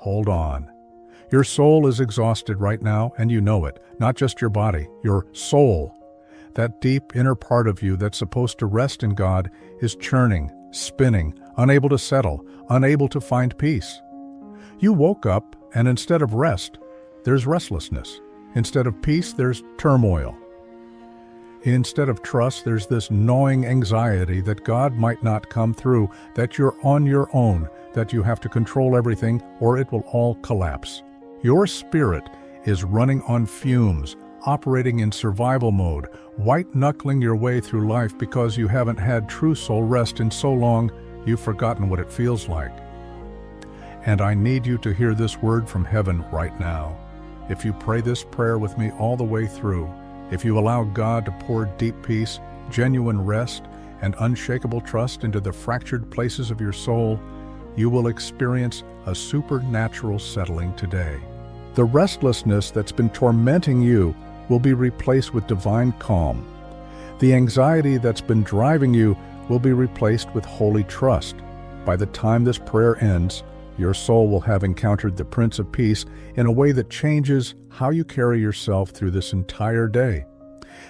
hold on. Your soul is exhausted right now, and you know it. Not just your body, your soul. That deep inner part of you that's supposed to rest in God is churning, spinning, unable to settle, unable to find peace. You woke up, and instead of rest, there's restlessness. Instead of peace, there's turmoil. Instead of trust, there's this gnawing anxiety that God might not come through, that you're on your own, that you have to control everything or it will all collapse. Your spirit is running on fumes, operating in survival mode, white-knuckling your way through life because you haven't had true soul rest in so long you've forgotten what it feels like. And I need you to hear this word from heaven right now. If you pray this prayer with me all the way through, if you allow God to pour deep peace, genuine rest, and unshakable trust into the fractured places of your soul, you will experience a supernatural settling today. The restlessness that's been tormenting you will be replaced with divine calm. The anxiety that's been driving you will be replaced with holy trust. By the time this prayer ends, your soul will have encountered the Prince of Peace in a way that changes how you carry yourself through this entire day.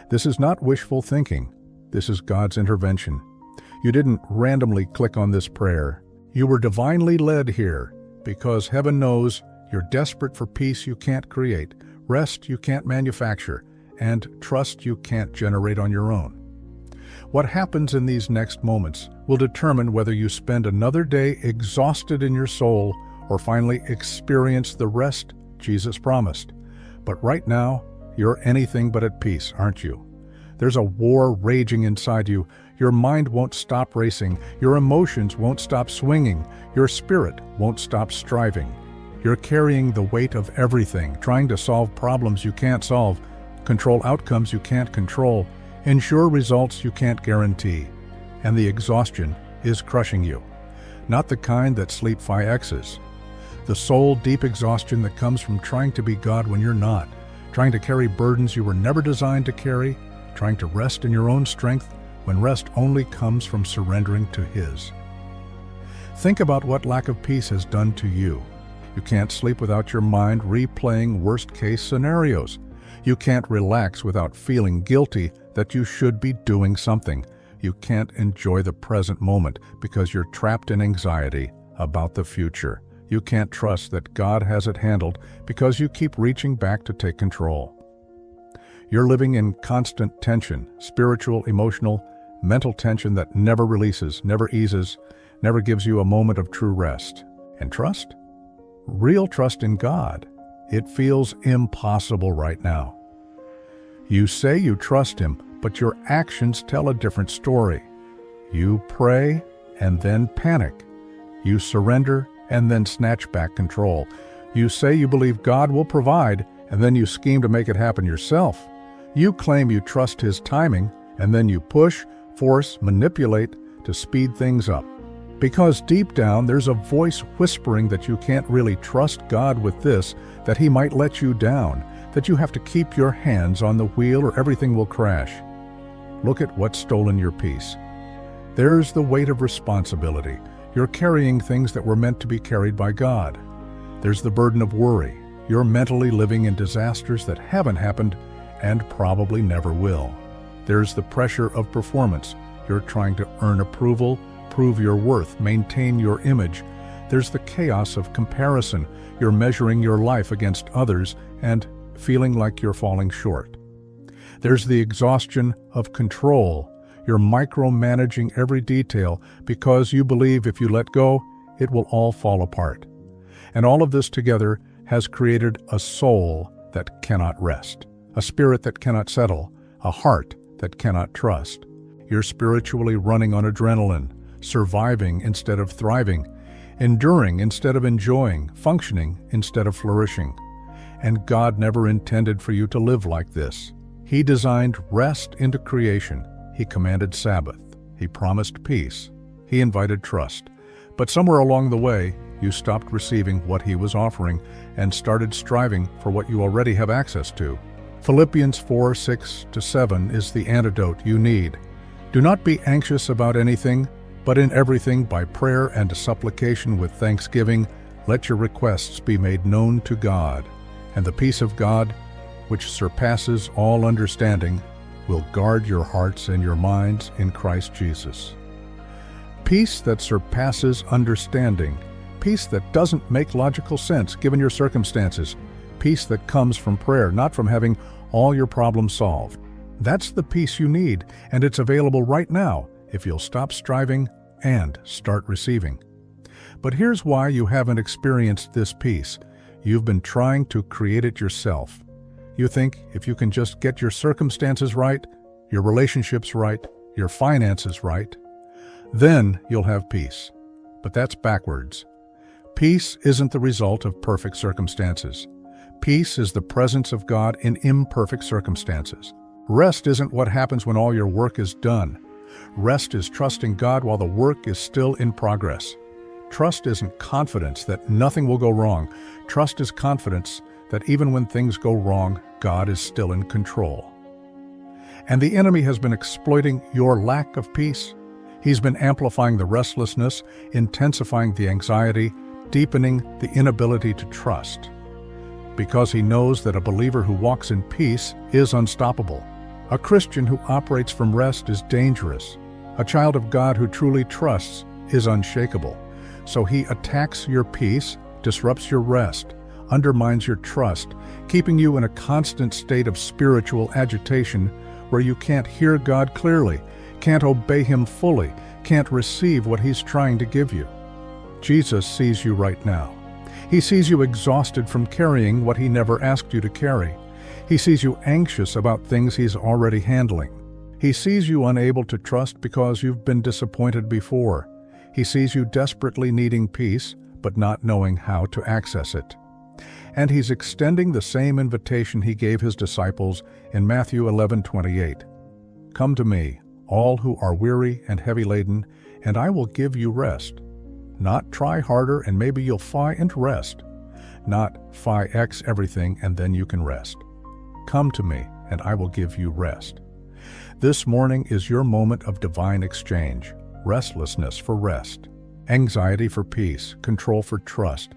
This is not wishful thinking. This is God's intervention. You didn't randomly click on this prayer. You were divinely led here because heaven knows you're desperate for peace you can't create, rest you can't manufacture, and trust you can't generate on your own. What happens in these next moments will determine whether you spend another day exhausted in your soul or finally experience the rest Jesus promised. But right now, you're anything but at peace, aren't you? There's a war raging inside you. Your mind won't stop racing. Your emotions won't stop swinging. Your spirit won't stop striving. You're carrying the weight of everything, trying to solve problems you can't solve, control outcomes you can't control, ensure results you can't guarantee. And the exhaustion is crushing you. Not the kind that sleep X's. The soul-deep exhaustion that comes from trying to be God when you're not, trying to carry burdens you were never designed to carry, trying to rest in your own strength when rest only comes from surrendering to His. Think about what lack of peace has done to you. You can't sleep without your mind replaying worst-case scenarios. You can't relax without feeling guilty that you should be doing something. You can't enjoy the present moment because you're trapped in anxiety about the future. You can't trust that God has it handled because you keep reaching back to take control. You're living in constant tension, spiritual, emotional, mental tension that never releases, never eases, never gives you a moment of true rest. And trust? Real trust in God. It feels impossible right now. You say you trust Him, but your actions tell a different story. You pray and then panic. You surrender and then snatch back control. You say you believe God will provide, and then you scheme to make it happen yourself. You claim you trust His timing, and then you push, force, manipulate to speed things up. Because deep down there's a voice whispering that you can't really trust God with this, that He might let you down, that you have to keep your hands on the wheel or everything will crash. Look at what's stolen your peace. There's the weight of responsibility. You're carrying things that were meant to be carried by God. There's the burden of worry. You're mentally living in disasters that haven't happened and probably never will. There's the pressure of performance. You're trying to earn approval, prove your worth, maintain your image. There's the chaos of comparison. You're measuring your life against others and feeling like you're falling short. There's the exhaustion of control. You're micromanaging every detail because you believe if you let go, it will all fall apart. And all of this together has created a soul that cannot rest, a spirit that cannot settle, a heart that cannot trust. You're spiritually running on adrenaline, surviving instead of thriving, enduring instead of enjoying, functioning instead of flourishing. And God never intended for you to live like this. He designed rest into creation. He commanded Sabbath. He promised peace. He invited trust. But somewhere along the way, you stopped receiving what He was offering and started striving for what you already have access to. Philippians 4:6-7 is the antidote you need. Do not be anxious about anything, but in everything by prayer and supplication with thanksgiving, Let your requests be made known to God, and the peace of God, which surpasses all understanding, will guard your hearts and your minds in Christ Jesus. Peace that surpasses understanding, peace that doesn't make logical sense given your circumstances, peace that comes from prayer, not from having all your problems solved. That's the peace you need, and it's available right now if you'll stop striving and start receiving. But here's why you haven't experienced this peace. You've been trying to create it yourself. You think if you can just get your circumstances right, your relationships right, your finances right, then you'll have peace. But that's backwards. Peace isn't the result of perfect circumstances. Peace is the presence of God in imperfect circumstances. Rest isn't what happens when all your work is done. Rest is trusting God while the work is still in progress. Trust isn't confidence that nothing will go wrong. Trust is confidence that even when things go wrong, God is still in control. And the enemy has been exploiting your lack of peace. He's been amplifying the restlessness, intensifying the anxiety, deepening the inability to trust. Because he knows that a believer who walks in peace is unstoppable. A Christian who operates from rest is dangerous. A child of God who truly trusts is unshakable. So he attacks your peace, disrupts your rest, undermines your trust, keeping you in a constant state of spiritual agitation where you can't hear God clearly, can't obey Him fully, can't receive what He's trying to give you. Jesus sees you right now. He sees you exhausted from carrying what He never asked you to carry. He sees you anxious about things He's already handling. He sees you unable to trust because you've been disappointed before. He sees you desperately needing peace, but not knowing how to access it. And He's extending the same invitation He gave His disciples in Matthew 11:28. Come to me, all who are weary and heavy laden, and I will give you rest. Not try harder and maybe you'll find rest. Not X everything and then you can rest. Come to me and I will give you rest. This morning is your moment of divine exchange. Restlessness for rest, anxiety for peace, control for trust.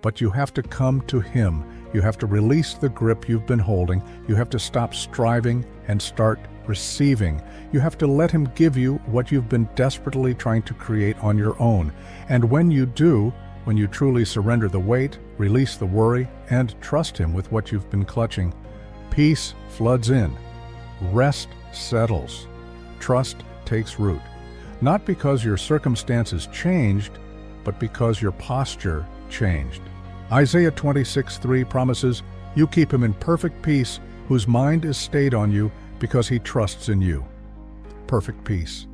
But you have to come to Him. You have to release the grip you've been holding. You have to stop striving and start receiving. You have to let Him give you what you've been desperately trying to create on your own. And when you do, when you truly surrender the weight, release the worry, and trust Him with what you've been clutching, peace floods in. Rest settles. Trust takes root. Not because your circumstances changed, but because your posture changed. Isaiah 26:3 promises, you keep him in perfect peace, whose mind is stayed on you because he trusts in you. Perfect peace.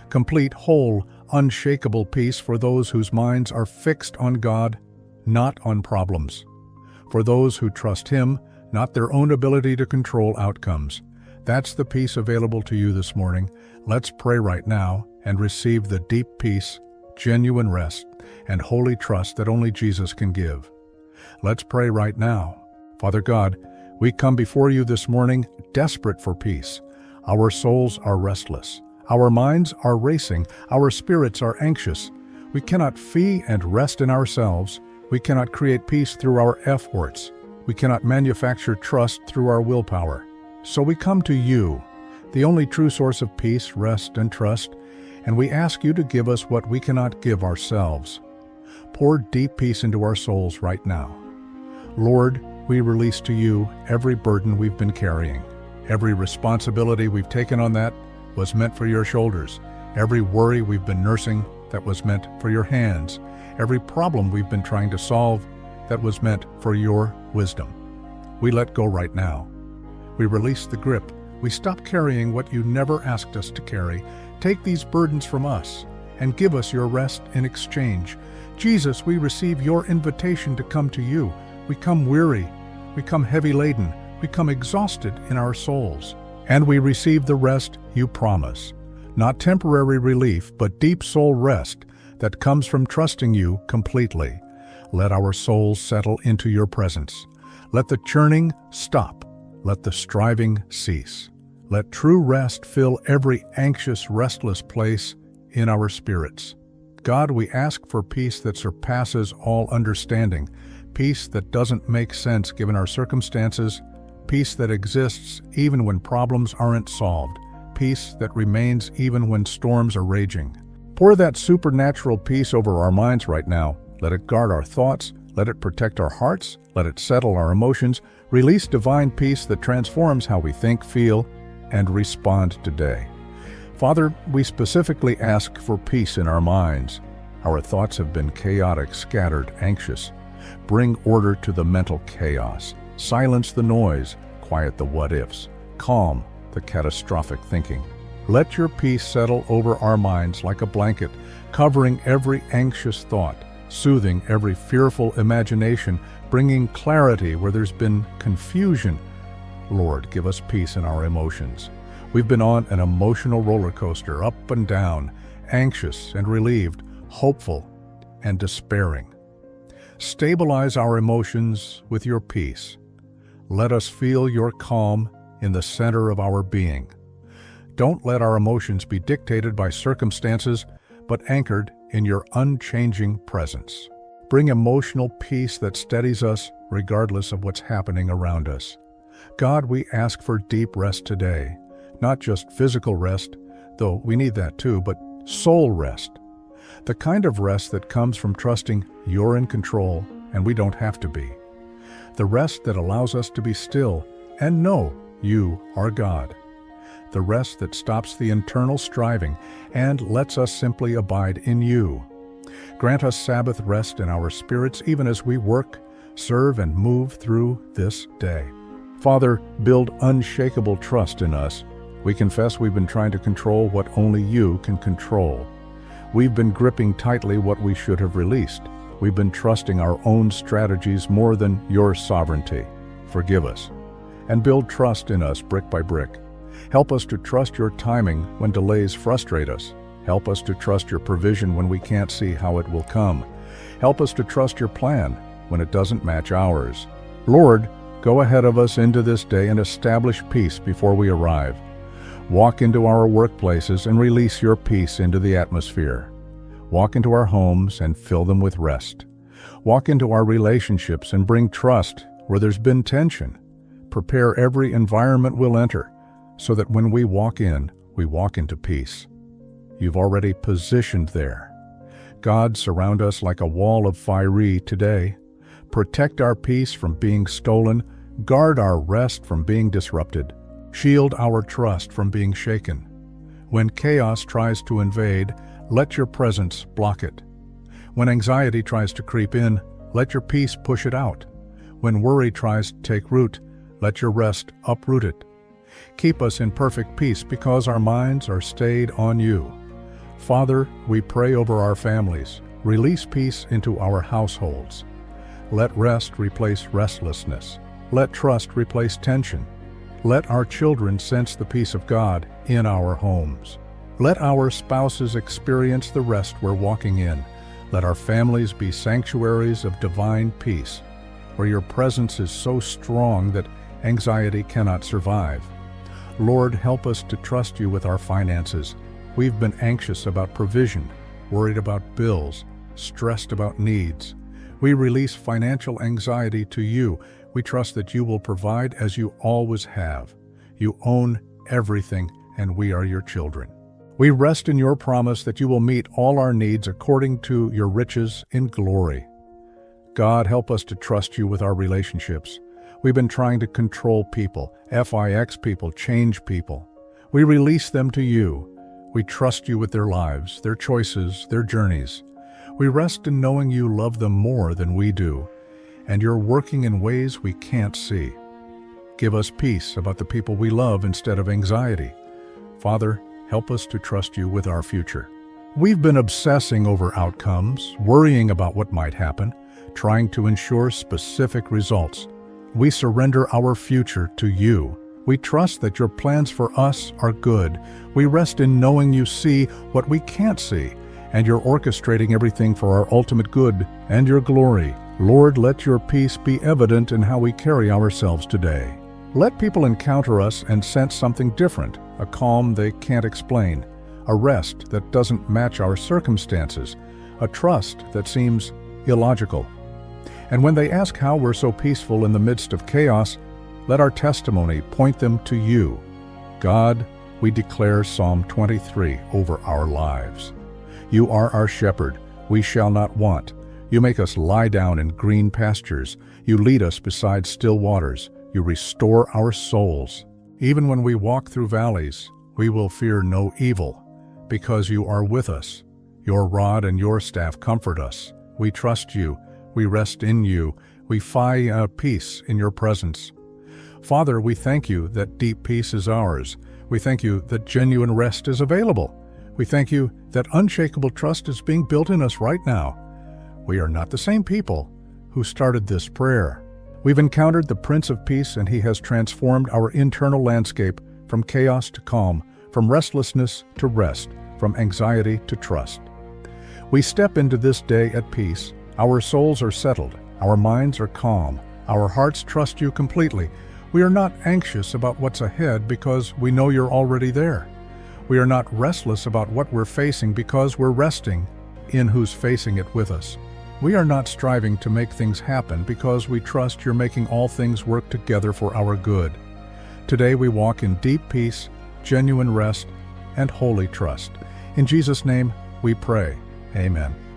Complete, whole, unshakable peace for those whose minds are fixed on God, not on problems. For those who trust Him, not their own ability to control outcomes. That's the peace available to you this morning. Let's pray right now and receive the deep peace, genuine rest, and holy trust that only Jesus can give. Let's pray right now. Father God, we come before you this morning desperate for peace. Our souls are restless. Our minds are racing. Our spirits are anxious. We cannot fee and rest in ourselves. We cannot create peace through our efforts. We cannot manufacture trust through our willpower. So we come to you, the only true source of peace, rest, and trust, and we ask you to give us what we cannot give ourselves. Pour deep peace into our souls right now. Lord, we release to you every burden we've been carrying. Every responsibility we've taken on that was meant for your shoulders. Every worry we've been nursing that was meant for your hands. Every problem we've been trying to solve that was meant for your wisdom. We let go right now. We release the grip. We stop carrying what you never asked us to carry. Take these burdens from us and give us your rest in exchange. Jesus, we receive your invitation to come to you. We come weary. We come heavy laden. We come exhausted in our souls. And we receive the rest you promise. Not temporary relief, but deep soul rest that comes from trusting you completely. Let our souls settle into your presence. Let the churning stop. Let the striving cease. Let true rest fill every anxious, restless place in our spirits. God, we ask for peace that surpasses all understanding, peace that doesn't make sense given our circumstances, peace that exists even when problems aren't solved, peace that remains even when storms are raging. Pour that supernatural peace over our minds right now. Let it guard our thoughts, let it protect our hearts, let it settle our emotions. Release divine peace that transforms how we think, feel, and respond today. Father, we specifically ask for peace in our minds. Our thoughts have been chaotic, scattered, anxious. Bring order to the mental chaos. Silence the noise, quiet the what-ifs, calm the catastrophic thinking. Let your peace settle over our minds like a blanket, covering every anxious thought, soothing every fearful imagination, bringing clarity where there's been confusion. Lord, give us peace in our emotions. We've been on an emotional roller coaster, up and down, anxious and relieved, hopeful and despairing. Stabilize our emotions with your peace. Let us feel your calm in the center of our being. Don't let our emotions be dictated by circumstances, but anchored in your unchanging presence. Bring emotional peace that steadies us regardless of what's happening around us. God, we ask for deep rest today, not just physical rest, though we need that too, but soul rest. The kind of rest that comes from trusting you're in control and we don't have to be. The rest that allows us to be still and know you are God. The rest that stops the internal striving and lets us simply abide in you. Grant us Sabbath rest in our spirits even as we work, serve, and move through this day. Father, build unshakable trust in us. We confess we've been trying to control what only you can control. We've been gripping tightly what we should have released. We've been trusting our own strategies more than your sovereignty. Forgive us, and build trust in us brick by brick. Help us to trust your timing when delays frustrate us. Help us to trust your provision when we can't see how it will come. Help us to trust your plan when it doesn't match ours. Lord, go ahead of us into this day and establish peace before we arrive. Walk into our workplaces and release your peace into the atmosphere. Walk into our homes and fill them with rest. Walk into our relationships and bring trust where there's been tension. Prepare every environment we'll enter, so that when we walk into peace. You've already positioned there. God, surround us like a wall of fire today. Protect our peace from being stolen. Guard our rest from being disrupted. Shield our trust from being shaken. When chaos tries to invade, let your presence block it. When anxiety tries to creep in, let your peace push it out. When worry tries to take root, let your rest uproot it. Keep us in perfect peace because our minds are stayed on you. Father, we pray over our families. Release peace into our households. Let rest replace restlessness. Let trust replace tension. Let our children sense the peace of God in our homes. Let our spouses experience the rest we're walking in. Let our families be sanctuaries of divine peace, where your presence is so strong that anxiety cannot survive. Lord, help us to trust you with our finances. We've been anxious about provision, worried about bills, stressed about needs. We release financial anxiety to you. We trust that you will provide as you always have. You own everything, and we are your children. We rest in your promise that you will meet all our needs according to your riches in glory. God, help us to trust you with our relationships. We've been trying to control people, fix people, change people. We release them to you. We trust you with their lives, their choices, their journeys. We rest in knowing you love them more than we do, and you're working in ways we can't see. Give us peace about the people we love instead of anxiety. Father, help us to trust you with our future. We've been obsessing over outcomes, worrying about what might happen, trying to ensure specific results. We surrender our future to you. We trust that your plans for us are good. We rest in knowing you see what we can't see, and you're orchestrating everything for our ultimate good and your glory. Lord, let your peace be evident in how we carry ourselves today. Let people encounter us and sense something different, a calm they can't explain, a rest that doesn't match our circumstances, a trust that seems illogical. And when they ask how we're so peaceful in the midst of chaos, let our testimony point them to you. God, we declare Psalm 23 over our lives. You are our shepherd, we shall not want. You make us lie down in green pastures. You lead us beside still waters. You restore our souls. Even when we walk through valleys, we will fear no evil, because you are with us. Your rod and your staff comfort us. We trust you. We rest in you. We find peace in your presence. Father, we thank you that deep peace is ours. We thank you that genuine rest is available. We thank you that unshakable trust is being built in us right now. We are not the same people who started this prayer. We've encountered the Prince of Peace, and he has transformed our internal landscape from chaos to calm, from restlessness to rest, from anxiety to trust. We step into this day at peace. Our souls are settled. Our minds are calm. Our hearts trust you completely. We are not anxious about what's ahead because we know you're already there. We are not restless about what we're facing because we're resting in who's facing it with us. We are not striving to make things happen because we trust you're making all things work together for our good. Today we walk in deep peace, genuine rest, and holy trust. In Jesus' name we pray. Amen.